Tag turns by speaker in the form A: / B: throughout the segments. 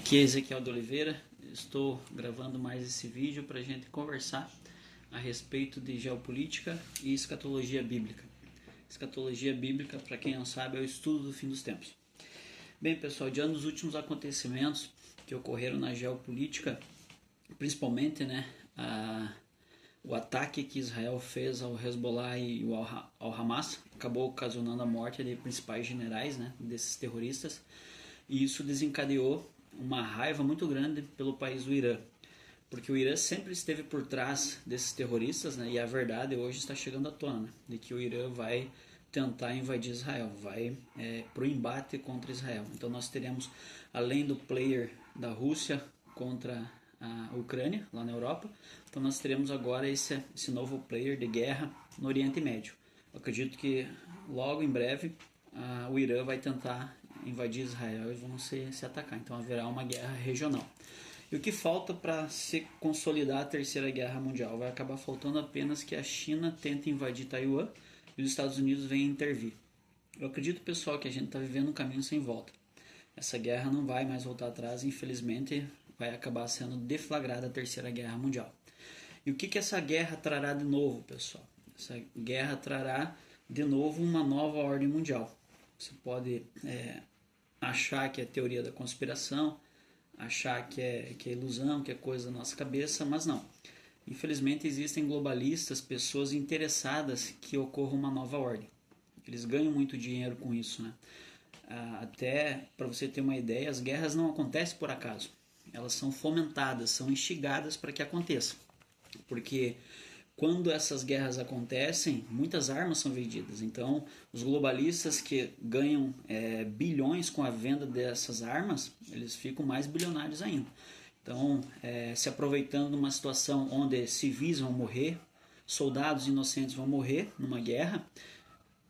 A: Aqui é Ezequiel de Oliveira, estou gravando mais esse vídeo para a gente conversar a respeito de geopolítica e escatologia bíblica. Escatologia bíblica, para quem não sabe, é o estudo do fim dos tempos. Bem, pessoal, diante dos últimos acontecimentos que ocorreram na geopolítica, principalmente o ataque que Israel fez ao Hezbollah e ao Hamas, acabou ocasionando a morte de principais generais, desses terroristas, e isso desencadeou uma raiva muito grande pelo país do Irã, porque o Irã sempre esteve por trás desses terroristas, e a verdade hoje está chegando à tona, de que o Irã vai tentar invadir Israel, vai para o embate contra Israel. Então nós teremos, além do player da Rússia contra a Ucrânia, lá na Europa, então nós teremos agora esse novo player de guerra no Oriente Médio. Eu acredito que logo em breve o Irã vai tentar invadir Israel e vão se atacar, então haverá uma guerra regional. E o que falta para se consolidar a Terceira Guerra Mundial? Vai acabar faltando apenas que a China tente invadir Taiwan e os Estados Unidos venham intervir. Eu acredito, pessoal, que a gente está vivendo um caminho sem volta. Essa guerra não vai mais voltar atrás, infelizmente vai acabar sendo deflagrada a Terceira Guerra Mundial. E o que essa guerra trará de novo, pessoal? Essa guerra trará de novo uma nova ordem mundial. Você pode achar que é teoria da conspiração, achar que é ilusão, que é coisa da nossa cabeça, mas não. Infelizmente existem globalistas, pessoas interessadas que ocorra uma nova ordem. Eles ganham muito dinheiro com isso, Até para você ter uma ideia, as guerras não acontecem por acaso. Elas são fomentadas, são instigadas para que aconteçam. Porque quando essas guerras acontecem, muitas armas são vendidas. Então, os globalistas que ganham bilhões com a venda dessas armas, eles ficam mais bilionários ainda. Então, se aproveitando de uma situação onde civis vão morrer, soldados inocentes vão morrer numa guerra,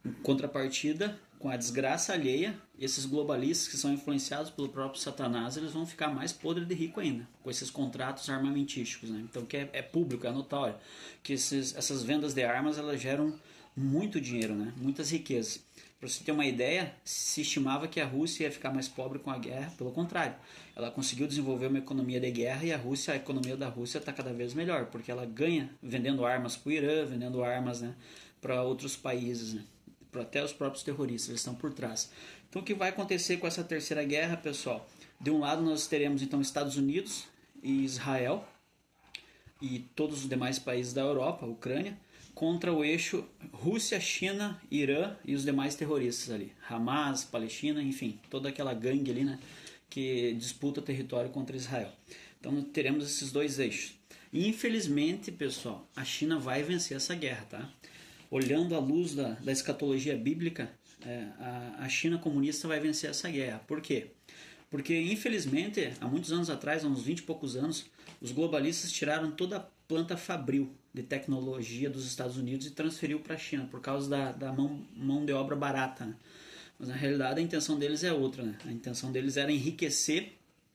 A: em contrapartida, com a desgraça alheia, esses globalistas que são influenciados pelo próprio Satanás, eles vão ficar mais podres de rico ainda, com esses contratos armamentísticos. Então, que é público, é notório, que essas vendas de armas, elas geram muito dinheiro, muitas riquezas. Para você ter uma ideia, se estimava que a Rússia ia ficar mais pobre com a guerra, pelo contrário. Ela conseguiu desenvolver uma economia de guerra e a economia da Rússia está cada vez melhor, porque ela ganha vendendo armas para o Irã, vendendo armas para outros países, até os próprios terroristas, eles estão por trás. Então o que vai acontecer com essa terceira guerra, pessoal? De um lado nós teremos então Estados Unidos e Israel e todos os demais países da Europa, Ucrânia, contra o eixo Rússia, China, Irã e os demais terroristas ali, Hamas, Palestina, enfim, toda aquela gangue ali, que disputa território contra Israel. Então teremos esses dois eixos. E infelizmente, pessoal, a China vai vencer essa guerra, tá? Olhando à luz da escatologia bíblica, a China comunista vai vencer essa guerra. Por quê? Porque, infelizmente, há muitos anos atrás, há uns 20 e poucos anos, os globalistas tiraram toda a planta fabril de tecnologia dos Estados Unidos e transferiu para a China, por causa da mão de obra barata. Mas, na realidade, a intenção deles é outra. A intenção deles era enriquecer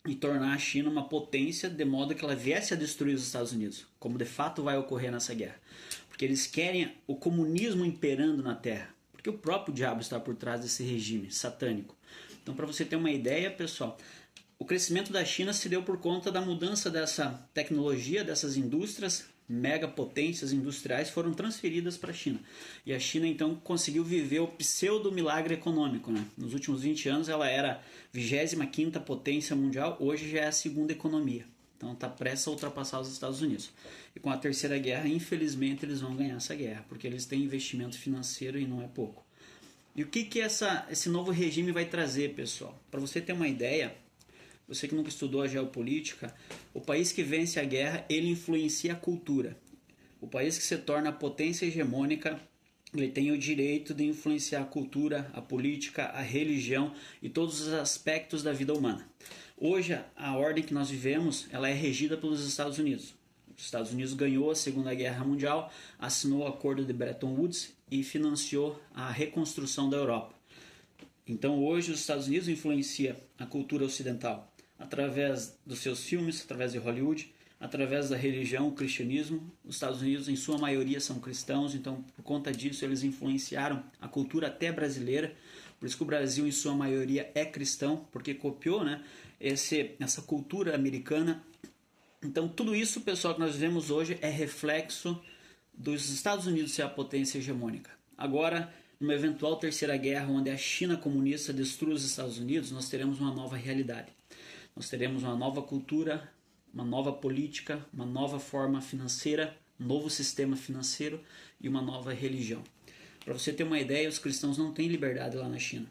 A: e tornar a China uma potência de modo que ela viesse a destruir os Estados Unidos, como de fato vai ocorrer nessa guerra. Porque eles querem o comunismo imperando na Terra, porque o próprio diabo está por trás desse regime satânico. Então, para você ter uma ideia, pessoal, o crescimento da China se deu por conta da mudança dessa tecnologia, dessas indústrias, megapotências industriais foram transferidas para a China. E a China, então, conseguiu viver o pseudo-milagre econômico. Nos últimos 20 anos, ela era a 25ª potência mundial, hoje já é a segunda economia. Então está prestes a ultrapassar os Estados Unidos. E com a terceira guerra, infelizmente, eles vão ganhar essa guerra, porque eles têm investimento financeiro e não é pouco. E o que esse novo regime vai trazer, pessoal? Para você ter uma ideia, você que nunca estudou a geopolítica, o país que vence a guerra, ele influencia a cultura. O país que se torna a potência hegemônica, ele tem o direito de influenciar a cultura, a política, a religião e todos os aspectos da vida humana. Hoje, a ordem que nós vivemos, ela é regida pelos Estados Unidos. Os Estados Unidos ganhou a Segunda Guerra Mundial, assinou o Acordo de Bretton Woods e financiou a reconstrução da Europa. Então hoje os Estados Unidos influenciam a cultura ocidental através dos seus filmes, através de Hollywood, através da religião, o cristianismo. Os Estados Unidos, em sua maioria, são cristãos, então por conta disso eles influenciaram a cultura até brasileira. Por isso que o Brasil, em sua maioria, é cristão, porque copiou essa cultura americana. Então tudo isso, pessoal, que nós vivemos hoje é reflexo dos Estados Unidos ser a potência hegemônica. Agora, numa eventual terceira guerra, onde a China comunista destrua os Estados Unidos, nós teremos uma nova realidade. Nós teremos uma nova cultura, uma nova política, uma nova forma financeira, um novo sistema financeiro e uma nova religião. Para você ter uma ideia, os cristãos não têm liberdade lá na China.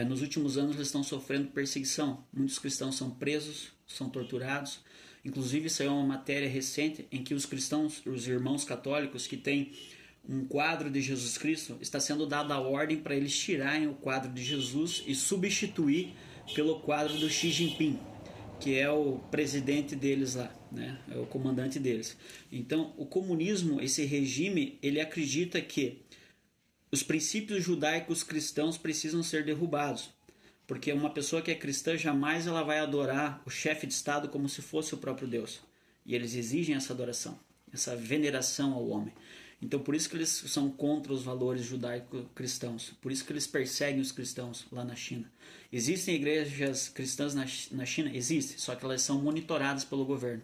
A: Nos últimos anos eles estão sofrendo perseguição. Muitos cristãos são presos, são torturados. Inclusive saiu uma matéria recente em que os cristãos, os irmãos católicos que têm um quadro de Jesus Cristo, está sendo dada a ordem para eles tirarem o quadro de Jesus e substituir pelo quadro do Xi Jinping, que é o presidente deles lá, né? É o comandante deles. Então, o comunismo, esse regime, ele acredita que os princípios judaicos cristãos precisam ser derrubados, porque uma pessoa que é cristã jamais ela vai adorar o chefe de Estado como se fosse o próprio Deus. E eles exigem essa adoração, essa veneração ao homem. Então por isso que eles são contra os valores judaico-cristãos, por isso que eles perseguem os cristãos lá na China. Existem igrejas cristãs na China? Existem, só que elas são monitoradas pelo governo.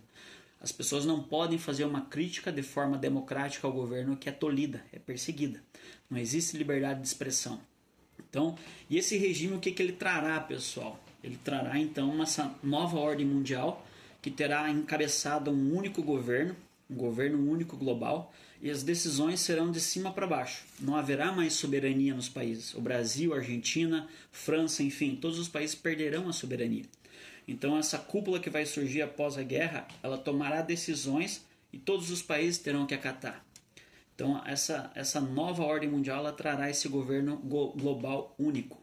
A: As pessoas não podem fazer uma crítica de forma democrática ao governo, que é tolhida, é perseguida. Não existe liberdade de expressão. Então, e esse regime, o que ele trará, pessoal? Ele trará então uma nova ordem mundial que terá encabeçado um único governo, um governo único global, e as decisões serão de cima para baixo. Não haverá mais soberania nos países. O Brasil, a Argentina, França, enfim, todos os países perderão a soberania. Então essa cúpula que vai surgir após a guerra, ela tomará decisões e todos os países terão que acatar. Então essa nova ordem mundial, ela trará esse governo global único.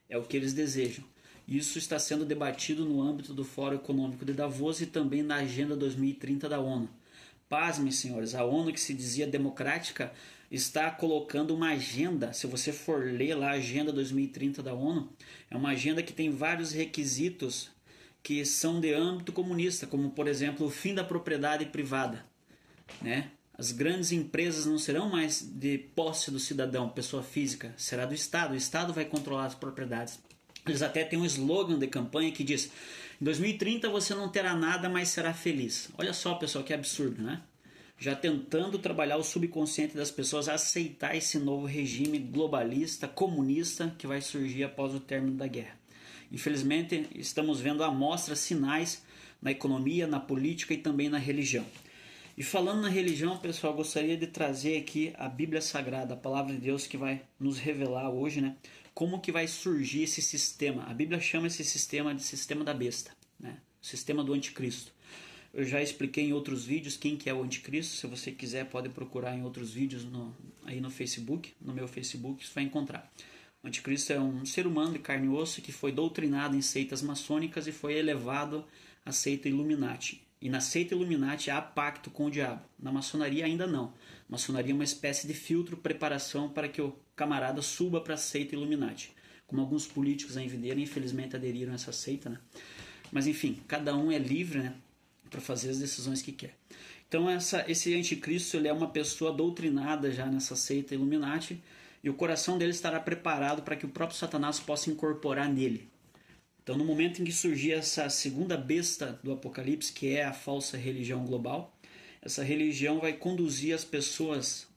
A: É o que eles desejam. Isso está sendo debatido no âmbito do Fórum Econômico de Davos e também na Agenda 2030 da ONU. Pasmem, senhores, a ONU, que se dizia democrática, está colocando uma agenda. Se você for ler lá a Agenda 2030 da ONU, é uma agenda que tem vários requisitos que são de âmbito comunista, como, por exemplo, o fim da propriedade privada, né? As grandes empresas não serão mais de posse do cidadão, pessoa física, será do Estado. O Estado vai controlar as propriedades. Eles até têm um slogan de campanha que diz: em 2030 você não terá nada, mas será feliz. Olha só, pessoal, que absurdo, né? Já tentando trabalhar o subconsciente das pessoas a aceitar esse novo regime globalista, comunista, que vai surgir após o término da guerra. Infelizmente, estamos vendo amostras, sinais na economia, na política e também na religião. E falando na religião, pessoal, gostaria de trazer aqui a Bíblia Sagrada, a Palavra de Deus, que vai nos revelar hoje, né? Como que vai surgir esse sistema. A Bíblia chama esse sistema de sistema da besta, né? O sistema do anticristo. Eu já expliquei em outros vídeos quem que é o anticristo. Se você quiser, pode procurar em outros vídeos aí no Facebook, no meu Facebook, você vai encontrar. O anticristo é um ser humano de carne e osso que foi doutrinado em seitas maçônicas e foi elevado à seita Illuminati. E na seita Illuminati há pacto com o diabo. Na maçonaria ainda não. A maçonaria é uma espécie de filtro, preparação para que o camarada suba para a seita Illuminati. Como alguns políticos aí venderam, infelizmente aderiram a essa seita, né? Mas enfim, cada um é livre, né, para fazer as decisões que quer. Então esse anticristo, ele é uma pessoa doutrinada já nessa seita Illuminati, e o coração dele estará preparado para que o próprio Satanás possa incorporar nele. Então, no momento em que surgir essa segunda besta do Apocalipse, que é a falsa religião global, essa religião vai conduzir as pessoas,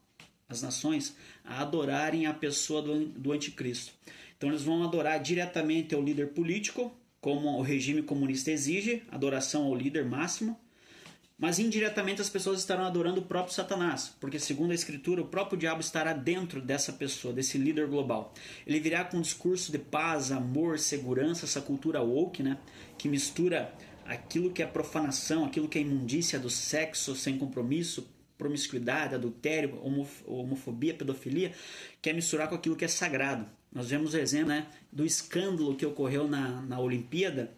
A: as nações, a adorarem a pessoa do anticristo. Então, eles vão adorar diretamente ao líder político, como o regime comunista exige, adoração ao líder máximo, mas indiretamente as pessoas estarão adorando o próprio Satanás, porque segundo a Escritura, o próprio diabo estará dentro dessa pessoa, desse líder global. Ele virá com um discurso de paz, amor, segurança, essa cultura woke, né, que mistura aquilo que é profanação, aquilo que é imundícia do sexo sem compromisso, promiscuidade, adultério, homofobia, pedofilia, quer misturar com aquilo que é sagrado. Nós vemos o exemplo, né, do escândalo que ocorreu na Olimpíada,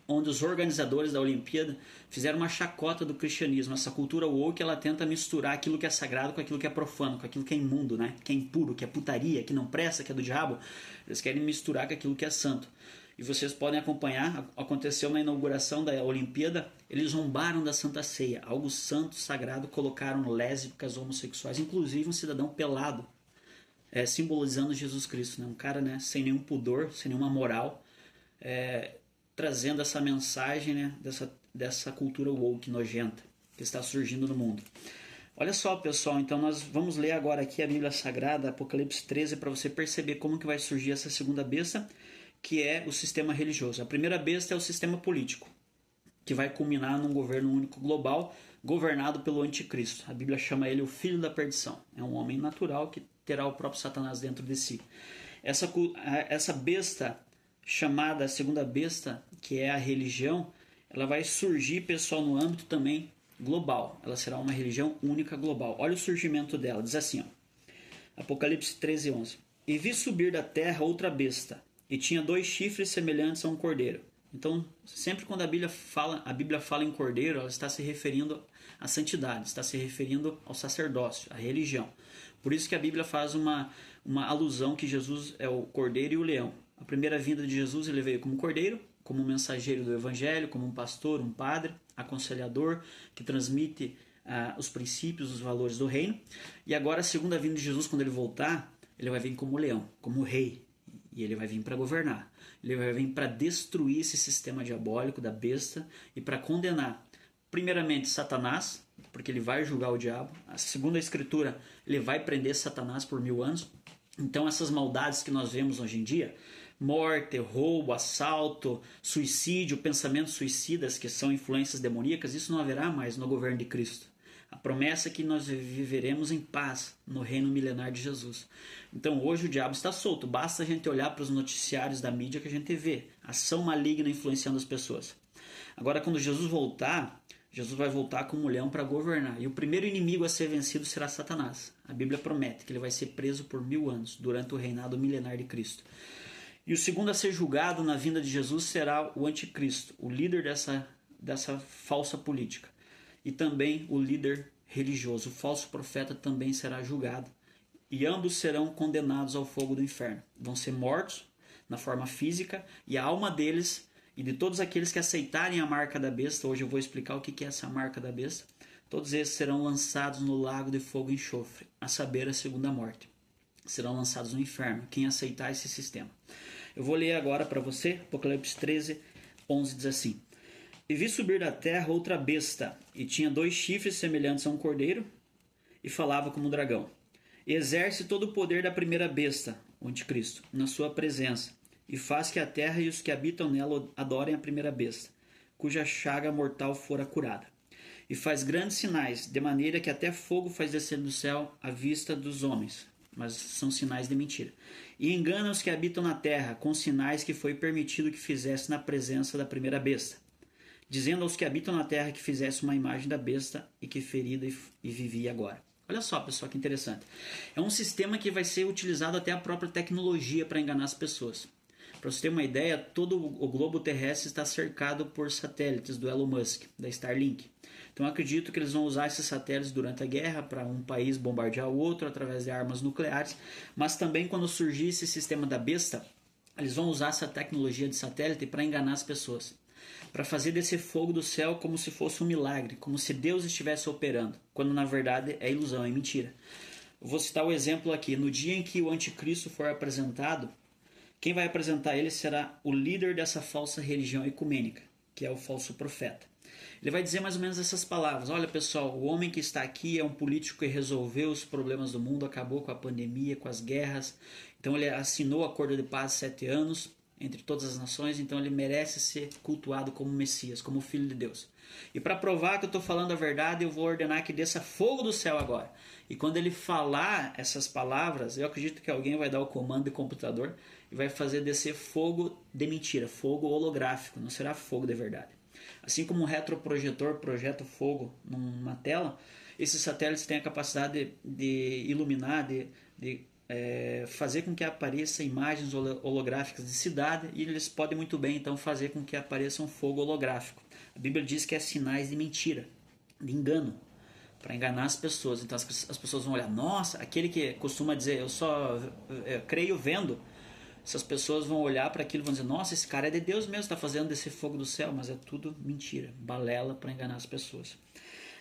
A: onde os organizadores da Olimpíada fizeram uma chacota do cristianismo. Essa cultura woke, ela tenta misturar aquilo que é sagrado com aquilo que é profano, com aquilo que é imundo, né? Que é impuro, que é putaria, que não presta, que é do diabo. Eles querem misturar com aquilo que é santo. E vocês podem acompanhar, aconteceu na inauguração da Olimpíada, eles zombaram da Santa Ceia, algo santo, sagrado, colocaram lésbicas, homossexuais, inclusive um cidadão pelado, simbolizando Jesus Cristo, né? Um cara, né, sem nenhum pudor, sem nenhuma moral, trazendo essa mensagem, né, dessa cultura woke nojenta que está surgindo no mundo. Olha só, pessoal, então nós vamos ler agora aqui a Bíblia Sagrada, Apocalipse 13, para você perceber como que vai surgir essa segunda besta, que é o sistema religioso. A primeira besta é o sistema político, que vai culminar num governo único global, governado pelo anticristo. A Bíblia chama ele o filho da perdição. É um homem natural que terá o próprio Satanás dentro de si. Essa besta, chamada segunda besta, que é a religião, ela vai surgir, pessoal, no âmbito também global. Ela será uma religião única global. Olha o surgimento dela. Diz assim, ó, Apocalipse 13, 11. E vi subir da terra outra besta, e tinha 2 chifres semelhantes a um cordeiro. Então, sempre quando a Bíblia fala em cordeiro, ela está se referindo à santidade, está se referindo ao sacerdócio, à religião. Por isso que a Bíblia faz uma alusão que Jesus é o cordeiro e o leão. A primeira vinda de Jesus, ele veio como cordeiro, como um mensageiro do evangelho, como um pastor, um padre, aconselhador, que transmite os princípios, os valores do reino. E agora, a segunda vinda de Jesus, quando ele voltar, ele vai vir como leão, como rei. E ele vai vir para governar. Ele vai vir para destruir esse sistema diabólico da besta e para condenar, primeiramente, Satanás, porque ele vai julgar o diabo. Segundo a Escritura, ele vai prender Satanás por 1000 anos. Então, essas maldades que nós vemos hoje em dia, morte, roubo, assalto, suicídio, pensamentos suicidas, que são influências demoníacas, isso não haverá mais no governo de Cristo. A promessa é que nós viveremos em paz no reino milenar de Jesus. Então hoje o diabo está solto, basta a gente olhar para os noticiários da mídia que a gente vê. Ação maligna influenciando as pessoas. Agora quando Jesus voltar, Jesus vai voltar como um leão para governar. E o primeiro inimigo a ser vencido será Satanás. A Bíblia promete que ele vai ser preso por 1000 anos, durante o reinado milenar de Cristo. E o segundo a ser julgado na vinda de Jesus será o anticristo, o líder dessa falsa política. E também o líder religioso, o falso profeta, também será julgado. E ambos serão condenados ao fogo do inferno. Vão ser mortos na forma física e a alma deles e de todos aqueles que aceitarem a marca da besta, hoje eu vou explicar o que é essa marca da besta, todos esses serão lançados no lago de fogo e enxofre, a saber, a segunda morte. Serão lançados no inferno, quem aceitar esse sistema. Eu vou ler agora para você, Apocalipse 13, 11 diz assim. E vi subir da terra outra besta, e tinha 2 chifres semelhantes a um cordeiro, e falava como um dragão. E exerce todo o poder da primeira besta, o anticristo, na sua presença, e faz que a terra e os que habitam nela adorem a primeira besta, cuja chaga mortal fora curada. E faz grandes sinais, de maneira que até fogo faz descer do céu à vista dos homens, mas são sinais de mentira. E engana os que habitam na terra, com sinais que foi permitido que fizesse na presença da primeira besta, dizendo aos que habitam na terra que fizesse uma imagem da besta e que ferida e vivia agora. Olha só, pessoal, que interessante. É um sistema que vai ser utilizado até a própria tecnologia para enganar as pessoas. Para você ter uma ideia, todo o globo terrestre está cercado por satélites do Elon Musk, da Starlink. Então eu acredito que eles vão usar esses satélites durante a guerra para um país bombardear o outro através de armas nucleares, mas também quando surgir esse sistema da besta, eles vão usar essa tecnologia de satélite para enganar as pessoas, para fazer descer fogo do céu como se fosse um milagre, como se Deus estivesse operando, quando na verdade é ilusão, é mentira. Eu vou citar o exemplo aqui. No dia em que o anticristo for apresentado, quem vai apresentar ele será o líder dessa falsa religião ecumênica, que é o falso profeta. Ele vai dizer mais ou menos essas palavras. Olha, pessoal, o homem que está aqui é um político que resolveu os problemas do mundo, acabou com a pandemia, com as guerras. Então ele assinou o acordo de paz 7 anos entre todas as nações, então ele merece ser cultuado como Messias, como Filho de Deus. E para provar que eu estou falando a verdade, eu vou ordenar que desça fogo do céu agora. E quando ele falar essas palavras, eu acredito que alguém vai dar o comando de computador e vai fazer descer fogo de mentira, fogo holográfico, não será fogo de verdade. Assim como um retroprojetor projeta fogo numa tela, esses satélites têm a capacidade de iluminar, de fazer com que apareçam imagens holográficas de cidade, e eles podem muito bem então fazer com que apareça um fogo holográfico. A Bíblia diz que é sinais de mentira, de engano, para enganar as pessoas. Então as pessoas vão olhar, nossa, aquele que costuma dizer eu só creio vendo, essas pessoas vão olhar para aquilo e vão dizer, nossa, esse cara é de Deus mesmo, está fazendo desse fogo do céu, mas é tudo mentira, balela para enganar as pessoas.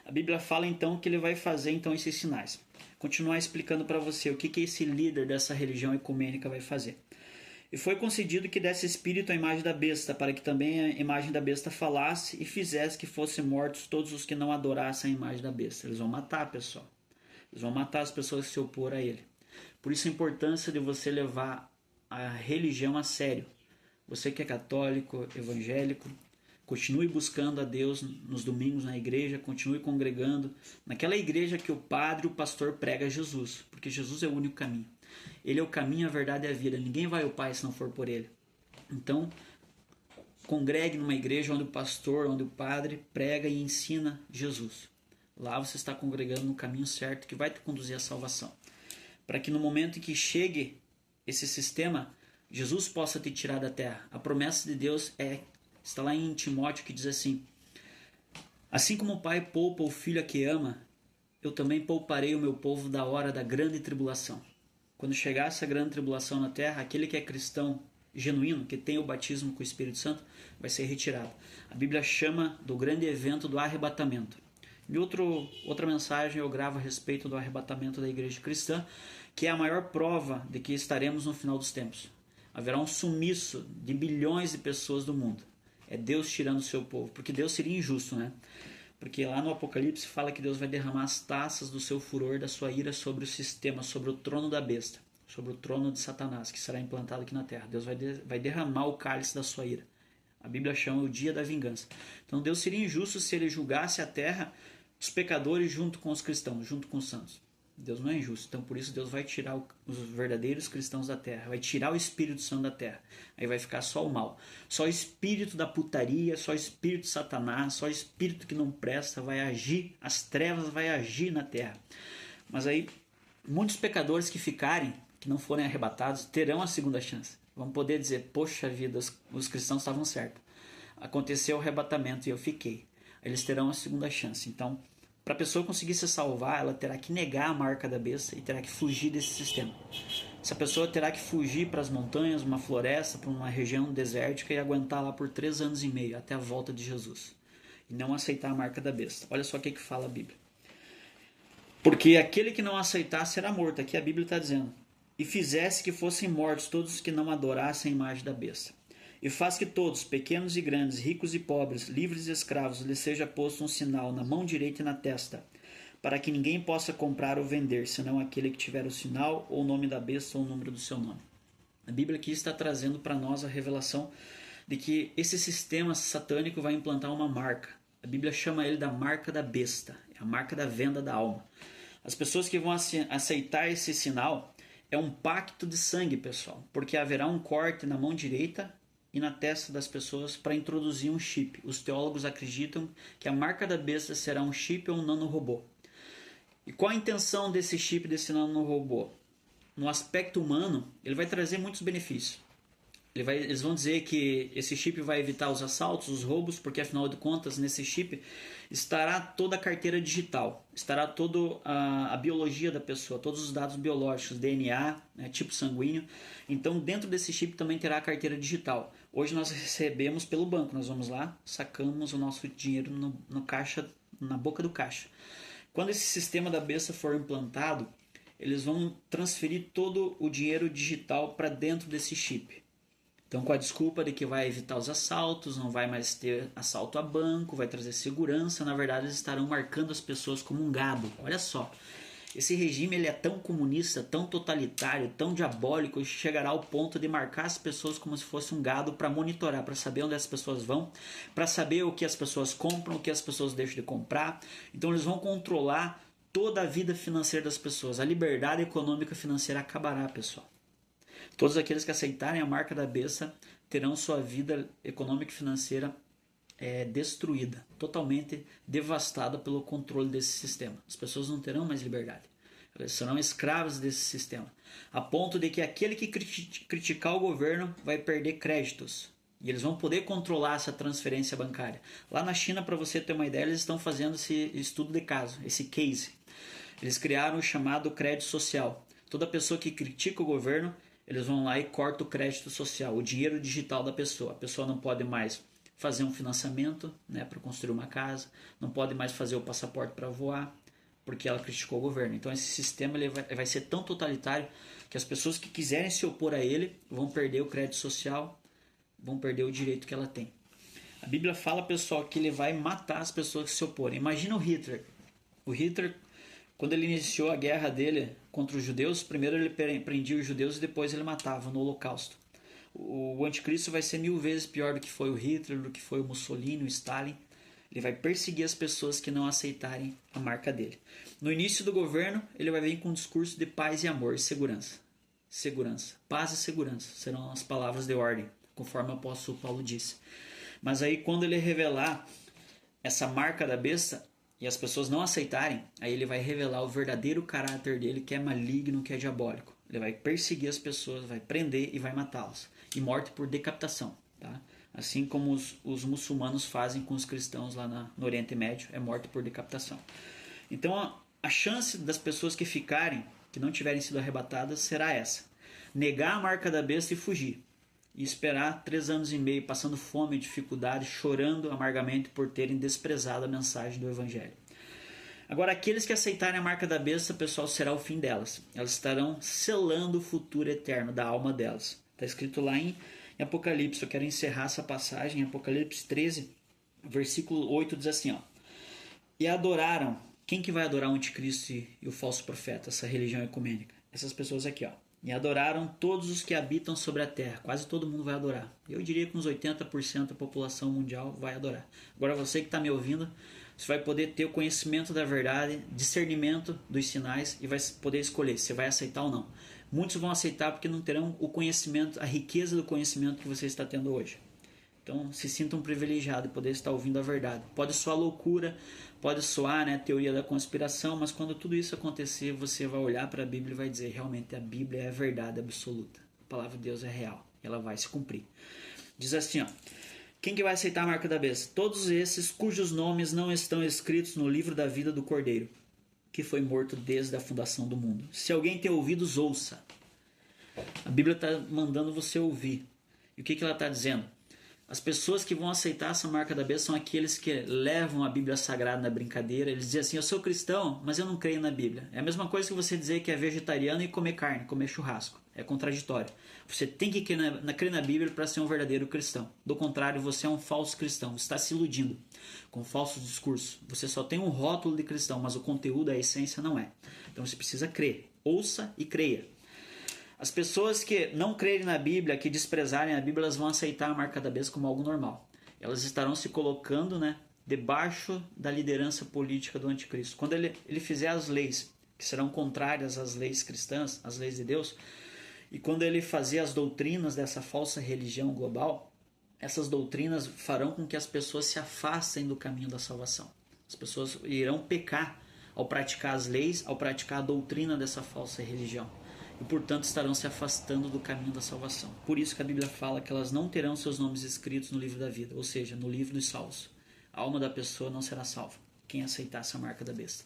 A: A Bíblia fala então que ele vai fazer então esses sinais. Continuar explicando para você o que esse líder dessa religião ecumênica vai fazer. E foi concedido que desse espírito à imagem da besta, para que também a imagem da besta falasse e fizesse que fossem mortos todos os que não adorassem a imagem da besta. Eles vão matar, pessoal. Eles vão matar as pessoas que se opor a ele. Por isso a importância de você levar a religião a sério. Você que é católico, evangélico, continue buscando a Deus nos domingos na igreja, continue congregando naquela igreja que o padre, o pastor prega Jesus, porque Jesus é o único caminho. Ele é o caminho, a verdade e a vida. Ninguém vai ao Pai se não for por ele. Então, congregue numa igreja onde o pastor, onde o padre prega e ensina Jesus. Lá você está congregando no caminho certo que vai te conduzir à salvação. Para que no momento em que chegue esse sistema, Jesus possa te tirar da terra. A promessa de Deus está lá em Timóteo, que diz assim: assim como o pai poupa o filho a que ama, eu também pouparei o meu povo da hora da grande tribulação. Quando chegar essa grande tribulação na terra, aquele que é cristão genuíno, que tem o batismo com o Espírito Santo, vai ser retirado. A Bíblia chama do grande evento do arrebatamento. E outra mensagem eu gravo a respeito do arrebatamento da igreja cristã, que é a maior prova de que estaremos no final dos tempos. Haverá um sumiço de bilhões de pessoas do mundo. É Deus tirando o seu povo, porque Deus seria injusto, né? Porque lá no Apocalipse fala que Deus vai derramar as taças do seu furor, da sua ira sobre o sistema, sobre o trono da besta, sobre o trono de Satanás, que será implantado aqui na terra. Deus vai derramar o cálice da sua ira. A Bíblia chama o dia da vingança. Então Deus seria injusto se ele julgasse a terra, os pecadores junto com os cristãos, junto com os santos. Deus não é injusto, então por isso Deus vai tirar os verdadeiros cristãos da terra, vai tirar o Espírito Santo da terra, aí vai ficar só o mal, só o espírito da putaria, só o espírito de Satanás, só o espírito que não presta vai agir, as trevas vai agir na terra. Mas aí muitos pecadores que ficarem, que não forem arrebatados, terão a segunda chance, vão poder dizer: poxa vida, os cristãos estavam certos, aconteceu o arrebatamento e eu fiquei. Eles terão a segunda chance. Então, para a pessoa conseguir se salvar, ela terá que negar a marca da besta e terá que fugir desse sistema. Essa pessoa terá que fugir para as montanhas, uma floresta, para uma região desértica e aguentar lá por 3 anos e meio, até a volta de Jesus. E não aceitar a marca da besta. Olha só o que fala a Bíblia. Porque aquele que não aceitar será morto. Aqui a Bíblia está dizendo: e fizesse que fossem mortos todos os que não adorassem a imagem da besta. E faz que todos, pequenos e grandes, ricos e pobres, livres e escravos, lhes seja posto um sinal na mão direita e na testa, para que ninguém possa comprar ou vender, senão aquele que tiver o sinal, ou o nome da besta, ou o número do seu nome. A Bíblia aqui está trazendo para nós a revelação de que esse sistema satânico vai implantar uma marca. A Bíblia chama ele da marca da besta, é a marca da venda da alma. As pessoas que vão aceitar esse sinal é um pacto de sangue, pessoal, porque haverá um corte na mão direita e na testa das pessoas para introduzir um chip. Os teólogos acreditam que a marca da besta será um chip ou um nanorobô. E qual a intenção desse chip, desse nanorobô? No aspecto humano, ele vai trazer muitos benefícios. Eles vão dizer que esse chip vai evitar os assaltos, os roubos, porque afinal de contas, nesse chip estará toda a carteira digital, estará toda a biologia da pessoa, todos os dados biológicos, DNA, né, tipo sanguíneo. Então, dentro desse chip também terá a carteira digital. Hoje nós recebemos pelo banco, nós vamos lá, sacamos o nosso dinheiro no caixa, na boca do caixa. Quando esse sistema da besta for implantado, eles vão transferir todo o dinheiro digital para dentro desse chip. Então, com a desculpa de que vai evitar os assaltos, não vai mais ter assalto a banco, vai trazer segurança, na verdade eles estarão marcando as pessoas como um gado. Olha só, esse regime ele é tão comunista, tão totalitário, tão diabólico, que chegará ao ponto de marcar as pessoas como se fosse um gado para monitorar, para saber onde as pessoas vão, para saber o que as pessoas compram, o que as pessoas deixam de comprar. Então eles vão controlar toda a vida financeira das pessoas. A liberdade econômica e financeira acabará, pessoal. Todos aqueles que aceitarem a marca da besta terão sua vida econômica e financeira destruída, totalmente devastada pelo controle desse sistema. As pessoas não terão mais liberdade. Elas serão escravas desse sistema. A ponto de que aquele que criticar o governo vai perder créditos. E eles vão poder controlar essa transferência bancária. Lá na China, para você ter uma ideia, eles estão fazendo esse estudo de caso, esse case. Eles criaram o chamado crédito social. Toda pessoa que critica o governo, eles vão lá e cortam o crédito social, o dinheiro digital da pessoa. A pessoa não pode mais fazer um financiamento, né, para construir uma casa, não pode mais fazer o passaporte para voar, porque ela criticou o governo. Então esse sistema ele vai ser tão totalitário que as pessoas que quiserem se opor a ele vão perder o crédito social, vão perder o direito que ela tem. A Bíblia fala, pessoal, que ele vai matar as pessoas que se oporem. Imagina o Hitler. O Hitler, quando ele iniciou a guerra dele contra os judeus, primeiro ele prendia os judeus e depois ele matava no Holocausto. O anticristo vai ser 1000 vezes pior do que foi o Hitler, do que foi o Mussolini, o Stalin. Ele vai perseguir as pessoas que não aceitarem a marca dele. No início do governo, ele vai vir com um discurso de paz e amor e segurança. Segurança. Paz e segurança serão as palavras de ordem, conforme o apóstolo Paulo disse. Mas aí quando ele revelar essa marca da besta e as pessoas não aceitarem, aí ele vai revelar o verdadeiro caráter dele, que é maligno, que é diabólico. Ele vai perseguir as pessoas, vai prender e vai matá-las. E morte por decapitação, tá? Assim como os muçulmanos fazem com os cristãos lá no Oriente Médio, é morte por decapitação. Então a chance das pessoas que ficarem, que não tiverem sido arrebatadas, será essa: negar a marca da besta e fugir. E esperar 3 anos e meio passando fome e dificuldade, chorando amargamente por terem desprezado a mensagem do Evangelho. Agora, aqueles que aceitarem a marca da besta, pessoal, será o fim delas. Elas estarão selando o futuro eterno da alma delas. Está escrito lá em Apocalipse. Eu quero encerrar essa passagem em Apocalipse 13, versículo 8, diz assim, ó: e adoraram. Quem que vai adorar o anticristo e o falso profeta, essa religião ecumênica? Essas pessoas aqui, ó. E adoraram todos os que habitam sobre a terra. Quase todo mundo vai adorar. Eu diria que uns 80% da população mundial vai adorar. Agora você que está me ouvindo, você vai poder ter o conhecimento da verdade, discernimento dos sinais e vai poder escolher se vai aceitar ou não. Muitos vão aceitar porque não terão o conhecimento, a riqueza do conhecimento que você está tendo hoje. Então se sintam privilegiados de poder estar ouvindo a verdade. Pode soar loucura, pode soar, né, teoria da conspiração, mas quando tudo isso acontecer, você vai olhar para a Bíblia e vai dizer: realmente a Bíblia é a verdade absoluta. A palavra de Deus é real, ela vai se cumprir. Diz assim, ó: quem que vai aceitar a marca da besta? Todos esses cujos nomes não estão escritos no livro da vida do Cordeiro, que foi morto desde a fundação do mundo. Se alguém tem ouvidos, ouça. A Bíblia está mandando você ouvir. E o que ela está dizendo? As pessoas que vão aceitar essa marca da besta são aqueles que levam a Bíblia Sagrada na brincadeira. Eles dizem assim: eu sou cristão, mas eu não creio na Bíblia. É a mesma coisa que você dizer que é vegetariano e comer carne, comer churrasco. É contraditório. Você tem que crer na Bíblia para ser um verdadeiro cristão. Do contrário, você é um falso cristão. Você está se iludindo com falsos discursos. Você só tem um rótulo de cristão, mas o conteúdo, a essência não é. Então você precisa crer. Ouça e creia. As pessoas que não crerem na Bíblia, que desprezarem a Bíblia, elas vão aceitar a marca da besta como algo normal. Elas estarão se colocando, né, debaixo da liderança política do anticristo. Quando ele fizer as leis que serão contrárias às leis cristãs, às leis de Deus, e quando ele fazer as doutrinas dessa falsa religião global, essas doutrinas farão com que as pessoas se afastem do caminho da salvação. As pessoas irão pecar ao praticar as leis, ao praticar a doutrina dessa falsa religião. E, portanto, estarão se afastando do caminho da salvação. Por isso que a Bíblia fala que elas não terão seus nomes escritos no livro da vida, ou seja, no livro dos salvos. A alma da pessoa não será salva, quem aceitar essa marca da besta.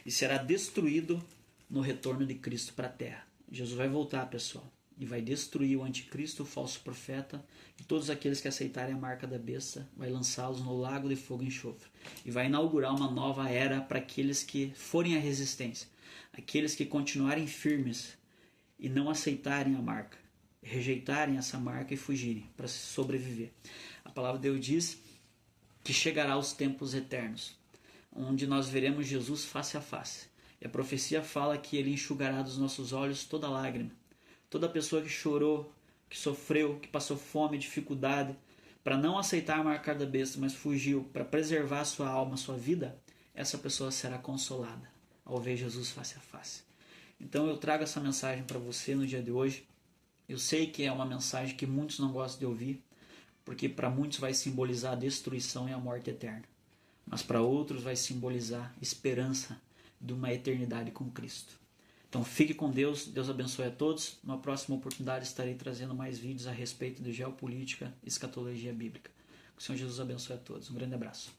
A: E será destruído no retorno de Cristo para a terra. Jesus vai voltar, pessoal, e vai destruir o anticristo, o falso profeta, e todos aqueles que aceitarem a marca da besta, vai lançá-los no lago de fogo e enxofre. E vai inaugurar uma nova era para aqueles que forem à resistência, aqueles que continuarem firmes e não aceitarem a marca, rejeitarem essa marca e fugirem para sobreviver. A palavra de Deus diz que chegará os tempos eternos, onde nós veremos Jesus face a face. E a profecia fala que ele enxugará dos nossos olhos toda lágrima. Toda pessoa que chorou, que sofreu, que passou fome, dificuldade, para não aceitar a marca da besta, mas fugiu para preservar sua alma, sua vida, essa pessoa será consolada ao ver Jesus face a face. Então eu trago essa mensagem para você no dia de hoje. Eu sei que é uma mensagem que muitos não gostam de ouvir, porque para muitos vai simbolizar a destruição e a morte eterna. Mas para outros vai simbolizar esperança de uma eternidade com Cristo. Então fique com Deus, Deus abençoe a todos. Numa próxima oportunidade estarei trazendo mais vídeos a respeito de geopolítica e escatologia bíblica. Que o Senhor Jesus abençoe a todos. Um grande abraço.